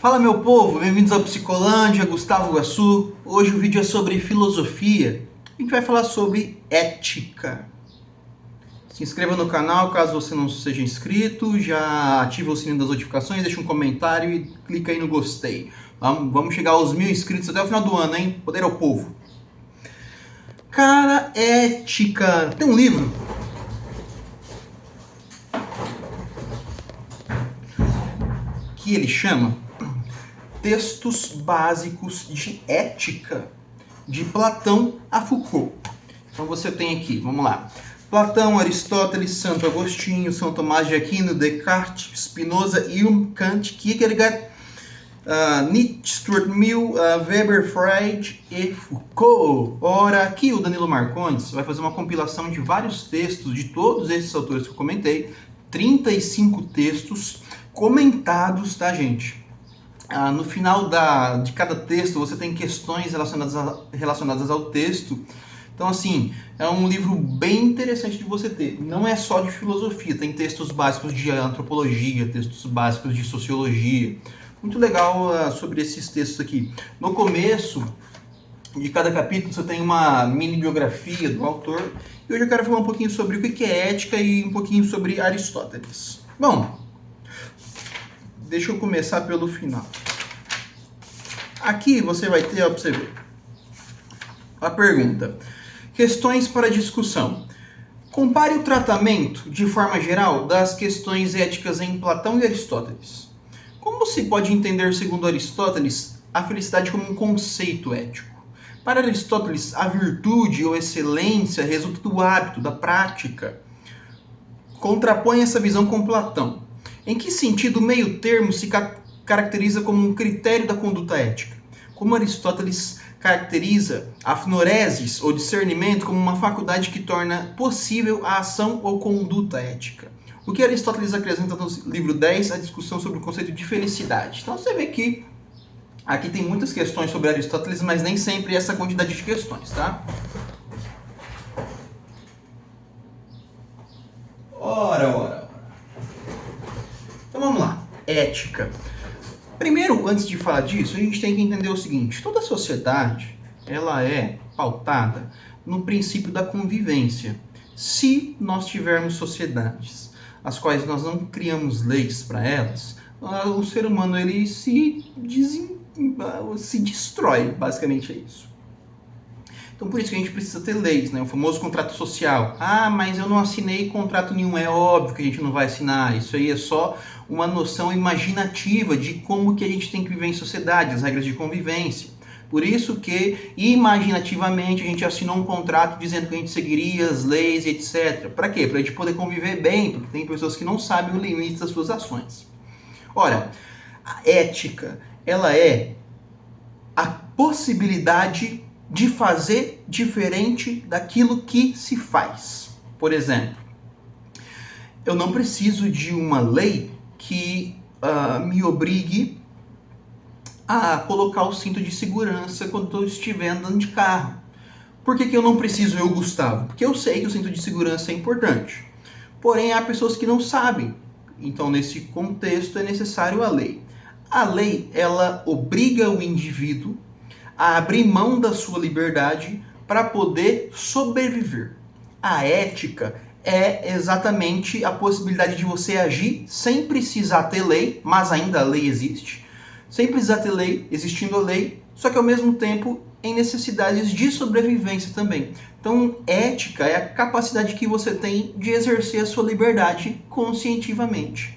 Fala meu povo, bem-vindos ao Psicolândia, Gustavo Guassu. Hoje o vídeo é sobre filosofia. A gente vai falar sobre ética. Se inscreva no canal caso você não seja inscrito, já ativa o sininho das notificações, deixa um comentário e clica aí no gostei. Vamos chegar aos 1000 inscritos até o final do ano, hein? Poder ao povo. Cara, ética. Tem um livro que ele chama Textos Básicos de Ética, de Platão a Foucault. Então você tem aqui, vamos lá. Platão, Aristóteles, Santo Agostinho, São Tomás de Aquino, Descartes, Spinoza, Hume, Kant, Kierkegaard, Nietzsche, Stuart Mill, Weber, Freud e Foucault. Ora, aqui o Danilo Marcondes vai fazer uma compilação de vários textos de todos esses autores que eu comentei, 35 textos comentados, tá, gente? No final de cada texto você tem questões relacionadas ao texto. Então, assim, é um livro bem interessante de você ter. Não é só de filosofia, tem textos básicos de antropologia, textos básicos de sociologia. Muito legal sobre esses textos aqui. No começo de cada capítulo você tem uma mini biografia do autor. E hoje eu quero falar um pouquinho sobre o que é ética e um pouquinho sobre Aristóteles. Bom, deixa eu começar pelo final. Aqui você vai ter, ó, pra você ver, a pergunta. Questões para discussão. Compare o tratamento, de forma geral, das questões éticas em Platão e Aristóteles. Como se pode entender, segundo Aristóteles, a felicidade como um conceito ético? Para Aristóteles, a virtude ou excelência resulta do hábito, da prática. Contrapõe essa visão com Platão. Em que sentido o meio termo se caracteriza como um critério da conduta ética? Como Aristóteles caracteriza a fnoresis ou discernimento como uma faculdade que torna possível a ação ou conduta ética. O que Aristóteles acrescenta no livro 10, a discussão sobre o conceito de felicidade. Então você vê que aqui tem muitas questões sobre Aristóteles, mas nem sempre essa quantidade de questões, tá? Ora. Então vamos lá. Ética. Primeiro, antes de falar disso, a gente tem que entender o seguinte. Toda sociedade, ela é pautada no princípio da convivência. Se nós tivermos sociedades as quais nós não criamos leis para elas, o ser humano ele se destrói, basicamente é isso. Então por isso que a gente precisa ter leis, né? O famoso contrato social. Ah, mas eu não assinei contrato nenhum. É óbvio que a gente não vai assinar. Isso aí é só uma noção imaginativa de como que a gente tem que viver em sociedade, as regras de convivência. Por isso que, imaginativamente, a gente assinou um contrato dizendo que a gente seguiria as leis, etc. Para quê? Para a gente poder conviver bem, porque tem pessoas que não sabem o limite das suas ações. Ora, a ética, ela é a possibilidade de fazer diferente daquilo que se faz. Por exemplo, eu não preciso de uma lei que me obrigue a colocar o cinto de segurança quando eu estiver andando de carro. Por que eu não preciso, eu, Gustavo? Porque eu sei que o cinto de segurança é importante. Porém, há pessoas que não sabem. Então, nesse contexto, é necessário a lei. A lei, ela obriga o indivíduo a abrir mão da sua liberdade para poder sobreviver. A ética é exatamente a possibilidade de você agir sem precisar ter lei, mas ainda a lei existe, sem precisar ter lei, existindo a lei, só que ao mesmo tempo em necessidades de sobrevivência também. Então, ética é a capacidade que você tem de exercer a sua liberdade conscientivamente.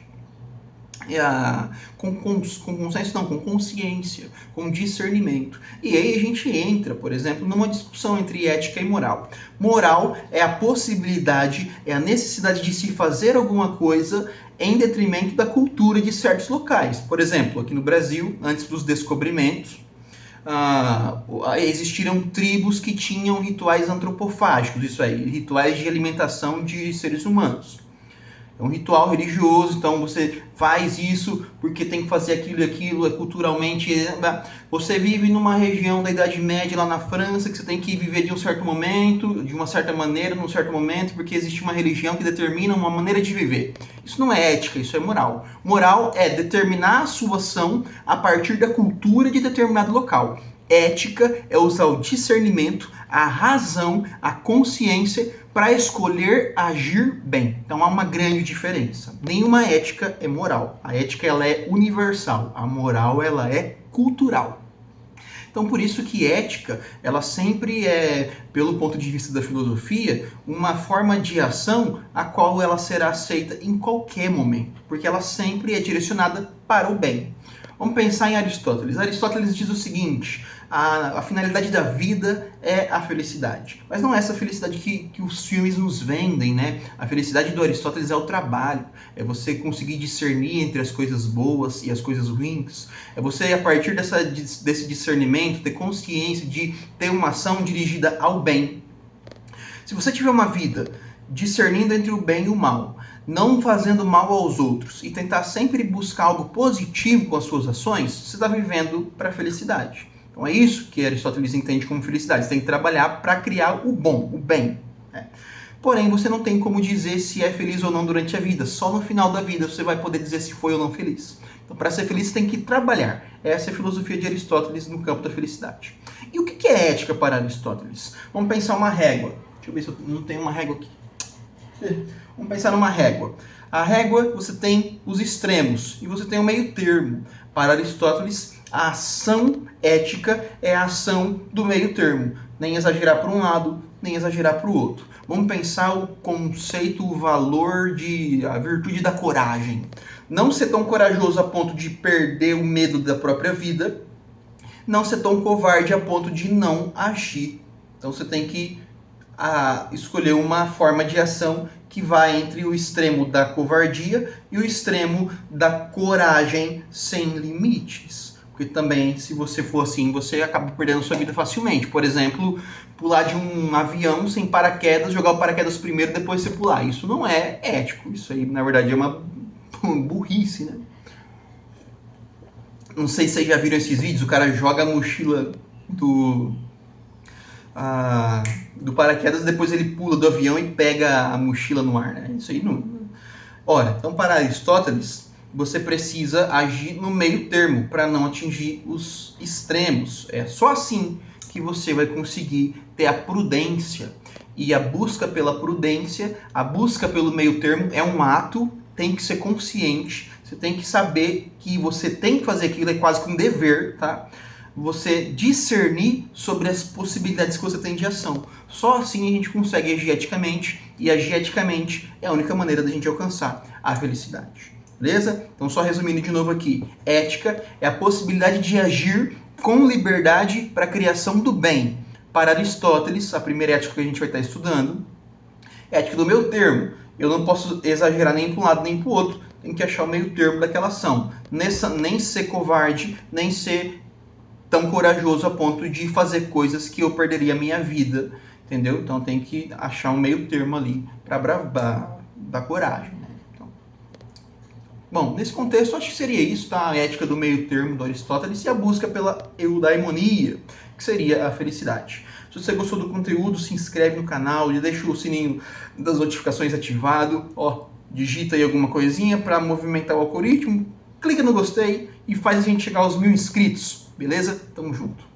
Com consenso não, com consciência, com discernimento. E aí a gente entra, por exemplo, numa discussão entre ética e moral. Moral é a possibilidade, é a necessidade de se fazer alguma coisa em detrimento da cultura de certos locais. Por exemplo, aqui no Brasil, antes dos descobrimentos, existiram tribos que tinham rituais antropofágicos, isso aí, rituais de alimentação de seres humanos. É um ritual religioso, então você faz isso porque tem que fazer aquilo e aquilo, é culturalmente... Você vive numa região da Idade Média lá na França, que você tem que viver de um certo momento, de uma certa maneira, num certo momento, porque existe uma religião que determina uma maneira de viver. Isso não é ética, isso é moral. Moral é determinar a sua ação a partir da cultura de determinado local. Ética é usar o discernimento, a razão, a consciência para escolher agir bem. Então há uma grande diferença. Nenhuma ética é moral. A ética ela é universal. A moral ela é cultural. Então por isso que ética, ela sempre é, pelo ponto de vista da filosofia, uma forma de ação a qual ela será aceita em qualquer momento, porque ela sempre é direcionada para o bem. Vamos pensar em Aristóteles. Aristóteles diz o seguinte: a finalidade da vida é a felicidade. Mas não é essa felicidade que os filmes nos vendem, né? A felicidade do Aristóteles é o trabalho. É você conseguir discernir entre as coisas boas e as coisas ruins. É você, a partir desse discernimento, ter consciência de ter uma ação dirigida ao bem. Se você tiver uma vida discernindo entre o bem e o mal, não fazendo mal aos outros e tentar sempre buscar algo positivo com as suas ações, você está vivendo para a felicidade. Então é isso que Aristóteles entende como felicidade. Você tem que trabalhar para criar o bom, o bem. Porém, você não tem como dizer se é feliz ou não durante a vida. Só no final da vida você vai poder dizer se foi ou não feliz. Então, para ser feliz, você tem que trabalhar. Essa é a filosofia de Aristóteles no campo da felicidade. E o que é ética para Aristóteles? Vamos pensar uma régua. Deixa eu ver se eu não tenho uma régua aqui. Vamos pensar numa régua. A régua, você tem os extremos e você tem o meio termo. Para Aristóteles, a ação ética é a ação do meio termo. Nem exagerar para um lado, nem exagerar para o outro. Vamos pensar o conceito, o valor, a virtude da coragem. Não ser tão corajoso a ponto de perder o medo da própria vida. Não ser tão covarde a ponto de não agir. Então você tem que escolher uma forma de ação que vai entre o extremo da covardia e o extremo da coragem sem limites. Porque também, se você for assim, você acaba perdendo sua vida facilmente. Por exemplo, pular de um avião sem paraquedas, jogar o paraquedas primeiro, depois você pular. Isso não é ético. Isso aí, na verdade, é uma burrice, né? Não sei se vocês já viram esses vídeos, o cara joga a mochila do paraquedas, depois ele pula do avião e pega a mochila no ar, né? Isso aí não... Ora, então para Aristóteles, você precisa agir no meio termo para não atingir os extremos. É só assim que você vai conseguir ter a prudência. E a busca pela prudência, a busca pelo meio termo é um ato, tem que ser consciente, você tem que saber que você tem que fazer aquilo, é quase que um dever, tá? Você discernir sobre as possibilidades que você tem de ação. Só assim a gente consegue agir eticamente, e agir eticamente é a única maneira da gente alcançar a felicidade. Beleza? Então só resumindo de novo aqui, ética é a possibilidade de agir com liberdade para a criação do bem. Para Aristóteles, a primeira ética que a gente vai estar estudando, é a ética do meio termo. Eu não posso exagerar nem para um lado nem para o outro, tem que achar o meio termo daquela ação. Nem ser covarde, nem ser tão corajoso a ponto de fazer coisas que eu perderia a minha vida, entendeu? Então tem que achar um meio termo ali para dar coragem, né? Então, bom, nesse contexto acho que seria isso, tá? A ética do meio termo do Aristóteles e a busca pela eudaimonia, que seria a felicidade. Se você gostou do conteúdo, se inscreve no canal e deixa o sininho das notificações ativado, ó, digita aí alguma coisinha para movimentar o algoritmo, clica no gostei e faz a gente chegar aos 1000 inscritos. Beleza? Tamo junto.